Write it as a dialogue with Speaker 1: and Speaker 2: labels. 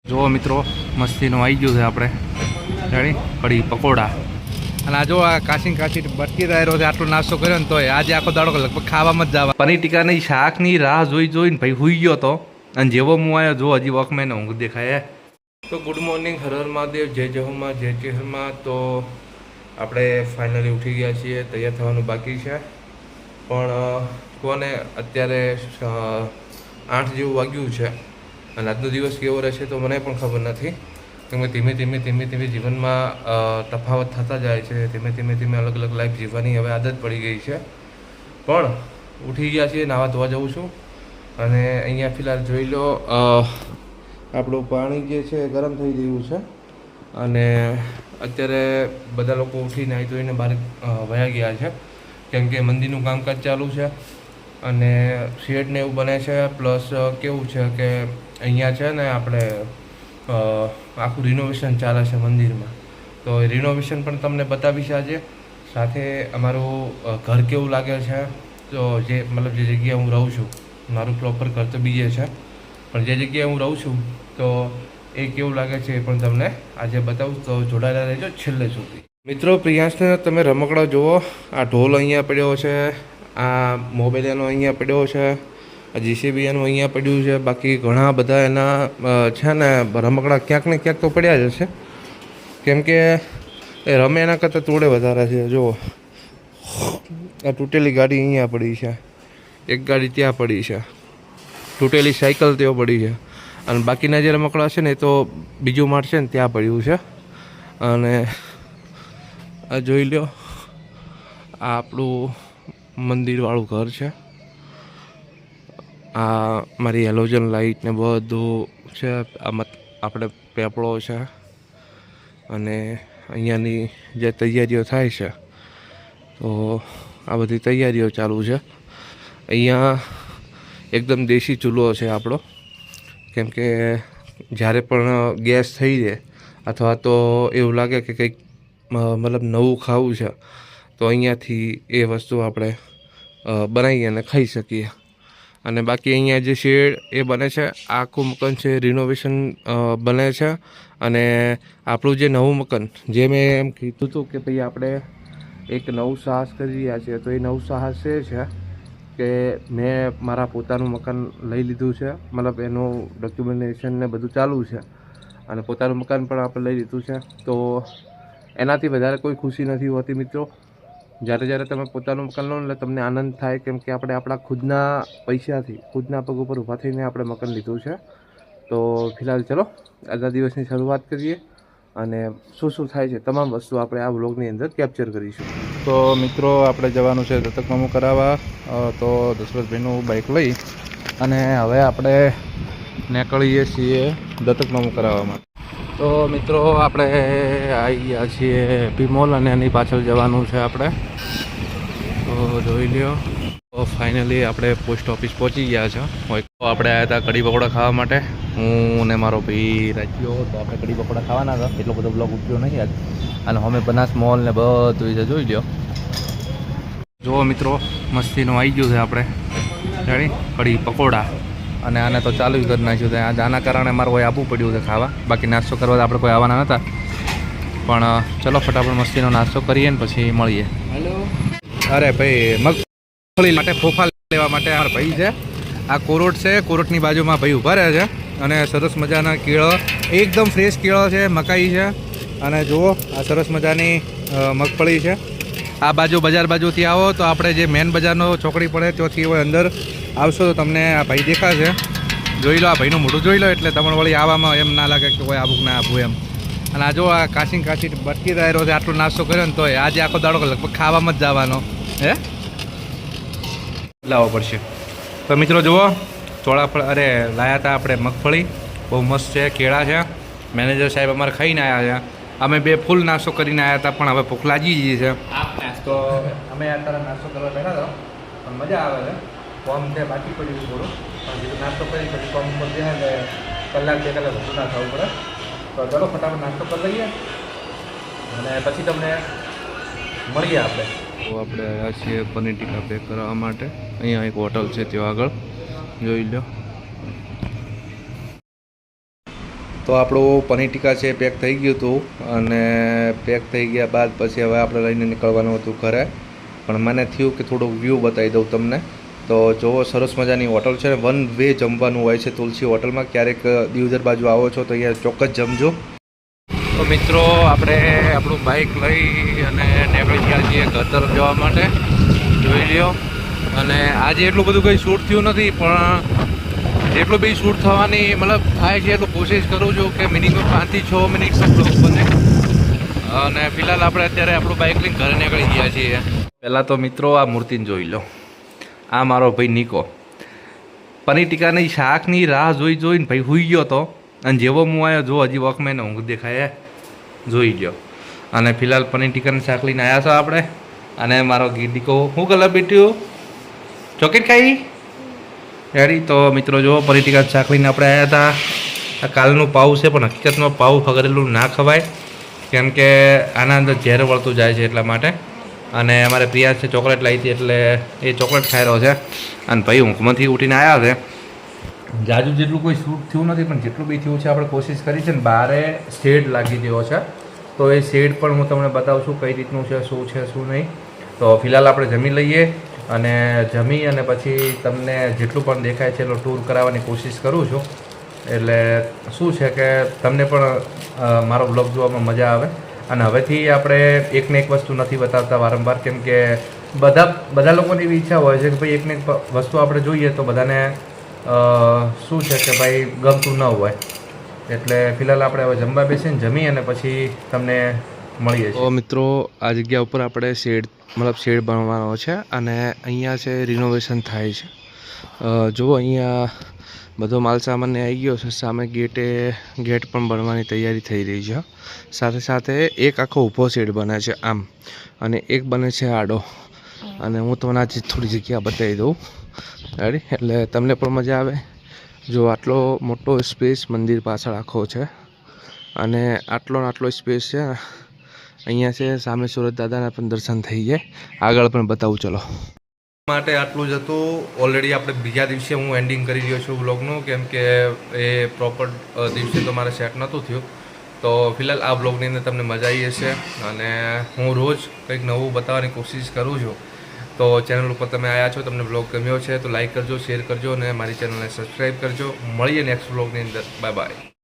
Speaker 1: જો મિત્રો મસ્તીનું આવી ગયું છે આપણે જાણી કઢી પકોડા અને આ જો આ કાચી બટકી રહ્યો છે આટલો નાસ્તો કર્યો ને તોય આજે આખો દાડો લગભગ ખાવામાં જ જવા પનીર ટીકાની શાકની રાહ જોઈને ભાઈ હુઈ ગયો તો અને જેવો હું આવ્યો જો હજી વખમે ને ઊંઘ દેખાય તો ગુડ મોર્નિંગ હર હર મહાદેવ જય જયમાં જય ચેહરમાં તો આપણે ફાઇનલી ઉઠી ગયા છીએ તૈયાર થવાનું બાકી છે પણ કોને અત્યારે 8 જેવું વાગ્યું છે અને આજનો દિવસ કેવો રહેશે તો મને પણ ખબર નથી કેમ કે ધીમે ધીમે જીવનમાં તફાવત થતા જાય છે ધીમે અલગ અલગ લાઈફ જીવવાની હવે આદત પડી ગઈ છે પણ ઉઠી ગયા છીએ નાવા ધોવા જઉં છું અને અહીંયા ફિલહાલ જોઈ લો આપણું પાણી જે છે ગરમ થઈ ગયું છે અને અત્યારે બધા લોકો ઉઠી નાહી ધોઈને બહાર વયા ગયા છે કેમ કે મંદિરનું કામકાજ ચાલુ છે અને શેડ ને એવું બને છે પ્લસ કેવું છે કે અહીંયા છે ને આપણે આખું રિનોવેશન ચાલે છે મંદિરમાં તો એ રિનોવેશન પણ તમને બતાવીશ આજે સાથે અમારું ઘર કેવું લાગે છે તો જે મતલબ જે જગ્યાએ હું રહું છું મારું પ્રોપર ઘર તો બીજે છે પણ જે જગ્યાએ હું રહું છું તો એ કેવું લાગે છે એ પણ તમને આજે બતાવું તો જોડાયેલા રહેજો છેલ્લે સુધી મિત્રો પ્રિયાંશને તમે રમકડા જુઓ આ ઢોલ અહીંયા પડ્યો છે આ મોબાઈલ એનો અહીંયા પડ્યો છે આ જીસીબી એનું અહીંયા પડ્યું છે બાકી ઘણા બધા એના છે ને રમકડા ક્યાંક ને ક્યાંક તો પડ્યા જ હશે કેમ કે એ રમે એના કરતાં તોડે વધારે છે જુઓ આ તૂટેલી ગાડી અહીંયા પડી છે એક ગાડી ત્યાં પડી છે તૂટેલી સાયકલ ત્યાં પડી છે અને બાકીના જે રમકડા છે ને એ તો બીજું માળ છે ને ત્યાં પડ્યું છે અને આ જોઈ લો આ આપણું મંદિરવાળું ઘર છે આ મારી હેલોજન લાઇટ ને બધું છે આમાં આપણે પેપળો છે અને અહીંયાની જે તૈયારીઓ થાય છે તો આ બધી તૈયારીઓ ચાલુ છે અહીંયા એકદમ દેશી ચૂલો છે આપણો કેમ કે જ્યારે પણ ગેસ થઈ જાય અથવા તો એવું લાગે કે કંઈક મતલબ નવું ખાવું છે તો અહીંયાથી એ વસ્તુ આપણે બનાવી અને ખાઈ શકીએ અને બાકી અહીંયા જે શેડ એ બને છે આખું મકાન છે રિનોવેશન બને છે અને આપણું જે નવું મકાન જે મેં એમ કીધું હતું કે ભાઈ આપણે એક નવું સાહસ કરી રહ્યા છીએ તો એ નવું સાહસ એ છે કે મેં મારા પોતાનું મકાન લઈ લીધું છે મતલબ એનું ડોક્યુમેન્ટેશન ને બધું ચાલુ છે અને પોતાનું મકાન પણ આપણે લઈ લીધું છે તો એનાથી વધારે કોઈ ખુશી નથી હોતી મિત્રો જ્યારે તમે પોતાનું મકાન લો એટલે તમને આનંદ થાય કેમ કે આપણે આપણા ખુદના પૈસાથી ખુદના પગ ઉપર ઊભા થઈને આપણે મકાન લીધું છે તો ફિલહાલ ચલો આજના દિવસની શરૂઆત કરીએ અને શું થાય છે તમામ વસ્તુ આપણે આ વ્લોગની અંદર કેપ્ચર કરીશું તો મિત્રો આપણે જવાનું છે દત્તકનામું કરાવવા તો દશરથભાઈનું બાઇક લઈ અને હવે આપણે નીકળીએ છીએ દત્તકનામું કરાવવા માટે તો મિત્રો આપણે આવી ગયા છીએ હેપી મોલ અને એની પાછળ જવાનું છે આપણે તો જોઈ લ્યો તો ફાઇનલી આપણે પોસ્ટ ઓફિસ પહોંચી ગયા છે તો આપણે આવ્યા હતા કઢી પકોડા ખાવા માટે હું ને મારો ભાઈ રાજ્યો તો આપણે કઢી પકોડા ખાવાના હતા એટલો બધો બ્લોગ ઉઠ્યો નહીં આજ અને અમે બનાસ મોલ ને બધું જોઈ લ્યો જુઓ મિત્રો મસ્તીનું આવી ગયું છે આપણે જાણી કઢી પકોડા અને આને તો ચાલુ જ કરી નાખ્યું છે આના કારણે મારે કોઈ આપવું પડ્યું છે ખાવા બાકી નાસ્તો કરવા આપણે કોઈ આવવાના નહોતા પણ ચલો ફટાફટ મસ્તીનો નાસ્તો કરીએ ને પછી મળીએ હેલો અરે ભાઈ મગફળી માટે ફોફા લેવા માટે અમારા ભાઈ છે આ કોરોટ છે કોરોટની બાજુમાં ભાઈ ઊભા રહે છે અને સરસ મજાના કેળો એકદમ ફ્રેશ કેળો છે મકાઈ છે અને જુઓ આ સરસ મજાની મગફળી છે આ બાજુ બજાર બાજુથી આવો તો આપણે જે મેન બજારનો ચોકડી પડે ત્યાંથી હોય અંદર આવશો તો તમને આ ભાઈ દેખાશે જોઈ લો આ ભાઈનું મોઢું જોઈ લો એટલે તમને વળી આવવામાં એમ ના લાગે કે કોઈ આવું ના આપવું એમ અને આ જો આ કાચી બટકી રહ્યો છે આટલો નાસ્તો કર્યો ને તોય આજે આખો દાડો લગભગ ખાવામાં જ જવાનો હે લાવવો પડશે તો મિત્રો જુઓ ચોળાફળ અરે લાયા હતા આપણે મગફળી બહુ મસ્ત છે કેળા છે મેનેજર સાહેબ અમારે ખાઈને આવ્યા છે અમે બે ફૂલ નાસ્તો કરીને આવ્યા હતા પણ હવે ભૂખ લાગી ગઈ છે તો અમે અત્યારે નાસ્તો કરવા બેઠા હતા પણ મજા આવે છે ફોર્મ છે બાકી પડ્યું થોડું પણ બીજું નાસ્તો કરી પછી ફોર્મ ઉપર જાય કલાક 2 કલાક વધુ ના થવું પડે તો ચલો ફટાફટ નાસ્તો કરી લઈએ અને પછી તમને મળીએ આપણે તો આપણે આવ્યા છીએ પનીર ટીકા પેક કરવા માટે અહીંયા એક હોટલ છે ત્યાં આગળ જોઈ લો તો આપણું પનીર ટીકા છે પેક થઈ ગયું હતું અને પેક થઈ ગયા બાદ પછી હવે આપણે લઈને નીકળવાનું હતું ઘરે. પણ મને થયું કે થોડુંક વ્યૂ બતાવી દઉં તમને. તો જોવો સરસ મજાની હોટલ છે, 1 વે જમવાનું હોય છે તુલસી હોટલમાં. ક્યારેક દિવદર બાજુ આવો છો તો અહીંયા ચોક્કસ જમજો. તો મિત્રો આપણે આપણું બાઇક લઈ અને નીકળી ગયા છીએ ઘર તરફ જવા માટે. જોઈ લ્યો. અને આજે એટલું બધું કંઈ શૂટ થયું નથી, પણ જેટલું બી શૂટ થવાની મતલબ થાય છે એટલું કોશિશ કરું છું કે મિનિમમ 5 થી 6 મિનિટ બ્લોગ બને. અને ફિલહાલ આપણે અત્યારે આપણું બાઇક લઈને ઘરે નીકળી ગયા છીએ. પહેલાં તો મિત્રો આ મૂર્તિને જોઈ લો. આ મારો ભાઈ નિકો પનીર ટીકાની શાકની રાહ જોઈને ભાઈ હુઈ ગયો હતો. અને જેવો હું આવ્યો જો હજી વોકમેન ઊંઘ દેખાય જોઈ ગયો. અને ફિલહાલ પનીર ટીકાનું શાક લઈને આવ્યા છો આપણે. અને મારો ગીડીકો શું કલર બીટ્યું ચોકલેટ ખાઈ રેડી. તો મિત્રો જો પનીર ટીકાનું શાક લઈને આપણે આવ્યા હતા. આ કાલનું પાઉં છે, પણ હકીકતમાં પાઉં ફગરેલું ના ખવાય, કેમ કે આના અંદર ઝેર વળતું જાય છે એટલા માટે. અને અમારે પ્રિયા છે ચોકલેટ લાવી હતી એટલે એ ચોકલેટ ખાઈ રહ્યો છે. અને ભાઈ ઊંઘમાંથી ઉઠીને આવ્યા છે. જાજુ જેટલું કોઈ શૂટ થયું નથી, પણ જેટલું બી થયું છે આપણે કોશિશ કરી છે ને બારે શેડ લાગી દેવો છે. તો એ શેડ પણ હું તમને બતાવું છું કઈ રીતનું છે શું નહીં. તો ફિલહાલ આપણે જમી લઈએ અને જમી અને પછી તમને જેટલું પણ દેખાય છે એટલો ટૂર કરાવવાની કોશિશ કરું છું. એટલે શું છે કે તમને પણ મારો બ્લોગ જોવામાં મજા આવે. અને હવેથી આપણે એકને એક વસ્તુ નથી બતાવતા વારંવાર, કેમ કે બધા લોકોની એવી ઈચ્છા હોય છે કે ભાઈ એકને એક વસ્તુ આપણે જોઈએ તો બધાને શું છે કે ભાઈ ગમતું ન હોય. એટલે ફિલહાલ આપણે હવે જમવા બેસીને જમી અને પછી તમને મળીએ છીએ. તો મિત્રો આ જગ્યા ઉપર આપણે શેડ બનવાનો છે અને અહીંયા છે રિનોવેશન થાય છે. જુઓ અહીંયા બધો માલ સામાન આવી ગયો છે. સામે ગેટ પણ બનવાની તૈયારી થઈ રહી છે. સાથે સાથે એક આખો ઊભો શેડ બને છે આમ, અને એક બને છે આડો. અને હું તમને આજે થોડી જગ્યા બતાવી દઉં રેડી, એટલે તમને પણ મજા આવે. જો આટલો મોટો સ્પેસ મંદિર પાછળ આખો છે અને આટલો સ્પેસ છે. અહીંયા છે સામે સુરત દાદાના પણ દર્શન થઈ જાય. આગળ પણ બતાવું ચલો. માટે આટલું જ હતું. ઓલરેડી આપણે બીજા દિવસે હું એન્ડિંગ કરી રહ્યો છું વ્લોગનું, કેમ કે એ પ્રોપર દિવસે તો મારે સેટ નહોતું થયું. તો ફિલહાલ આ વ્લોગની અંદર તમને મજા આવી હશે અને હું રોજ કંઈક નવું બતાવવાની કોશિશ કરું છું. તો ચેનલ ઉપર તમે આવ્યા છો, તમને વ્લોગ ગમ્યો છે તો લાઈક કરજો, શેર કરજો અને મારી ચેનલને સબસ્ક્રાઈબ કરજો. મળીએ નેક્સ્ટ વ્લોગની અંદર. Bye bye.